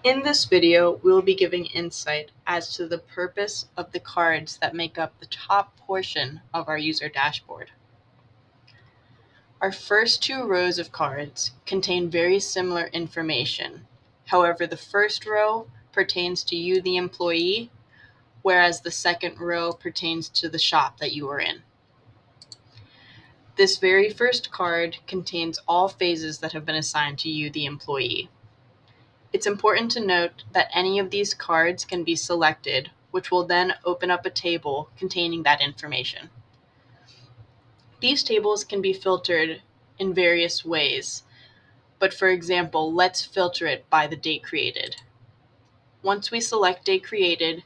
In this video, we will be giving insight as to the purpose of the cards that make up the top portion of our user dashboard. Our first two rows of cards contain very similar information. However, the first row pertains to you, the employee, whereas the second row pertains to the shop that you are in. This very first card contains all phases that have been assigned to you, the employee. It's important to note that any of these cards can be selected, which will then open up a table containing that information. These tables can be filtered in various ways, but for example, let's filter it by the date created. Once we select date created,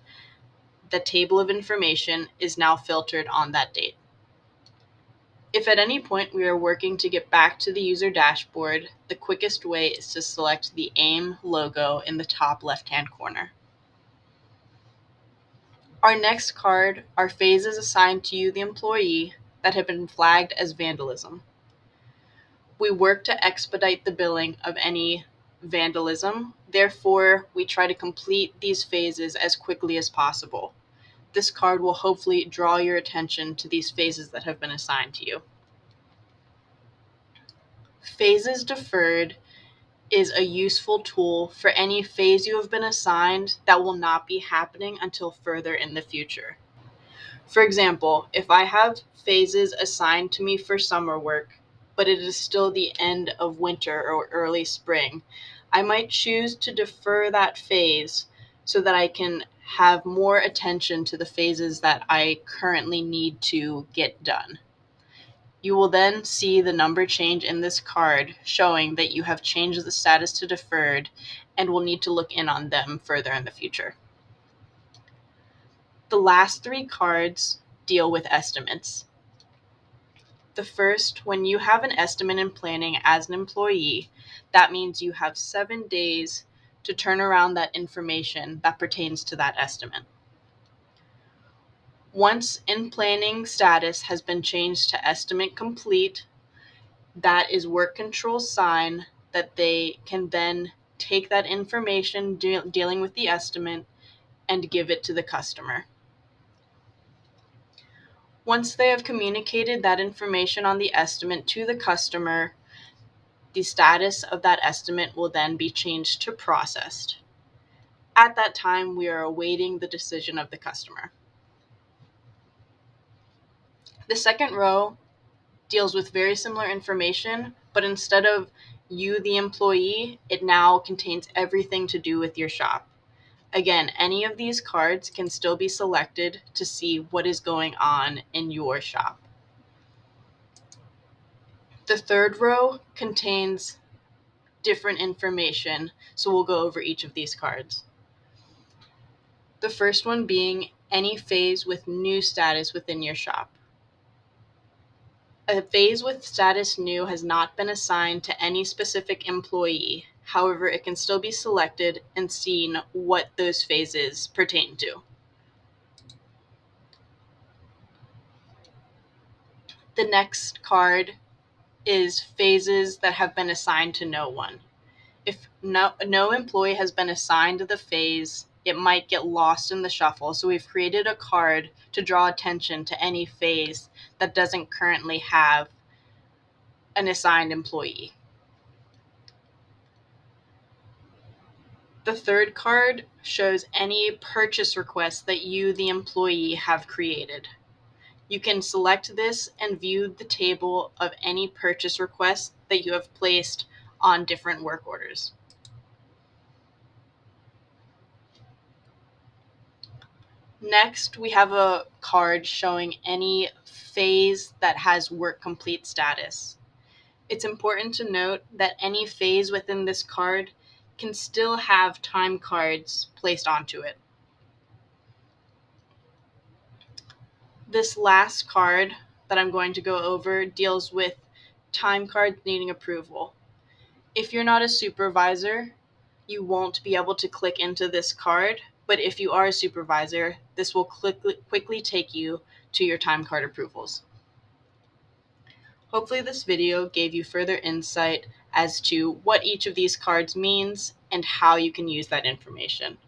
the table of information is now filtered on that date. If at any point we are working to get back to the user dashboard, the quickest way is to select the AiM logo in the top left-hand corner. Our next card are phases assigned to you, the employee, that have been flagged as vandalism. We work to expedite the billing of any vandalism. Therefore, we try to complete these phases as quickly as possible. This card will hopefully draw your attention to these phases that have been assigned to you. Phases deferred is a useful tool for any phase you have been assigned that will not be happening until further in the future. For example, if I have phases assigned to me for summer work, but it is still the end of winter or early spring, I might choose to defer that phase so that I can have more attention to the phases that I currently need to get done. You will then see the number change in this card showing that you have changed the status to deferred and will need to look in on them further in the future. The last three cards deal with estimates. The first, when you have an estimate in planning as an employee, that means you have 7 days to turn around that information that pertains to that estimate. Once in planning status has been changed to estimate complete, that is work control's sign that they can then take that information dealing with the estimate and give it to the customer. Once they have communicated that information on the estimate to the customer, the status of that estimate will then be changed to processed. At that time, we are awaiting the decision of the customer. The second row deals with very similar information, but instead of you, the employee, it now contains everything to do with your shop. Again, any of these cards can still be selected to see what is going on in your shop. The third row contains different information, so we'll go over each of these cards. The first one being any phase with new status within your shop. A phase with status new has not been assigned to any specific employee. However, it can still be selected and seen what those phases pertain to. The next card is phases that have been assigned to no one. If no employee has been assigned to the phase, it might get lost in the shuffle. So we've created a card to draw attention to any phase that doesn't currently have an assigned employee. The third card shows any purchase requests that you, the employee, have created. You can select this and view the table of any purchase requests that you have placed on different work orders. Next, we have a card showing any phase that has work complete status. It's important to note that any phase within this card can still have time cards placed onto it. This last card that I'm going to go over deals with time cards needing approval. If you're not a supervisor, you won't be able to click into this card, but if you are a supervisor, this will quickly take you to your time card approvals. Hopefully this video gave you further insight as to what each of these cards means and how you can use that information.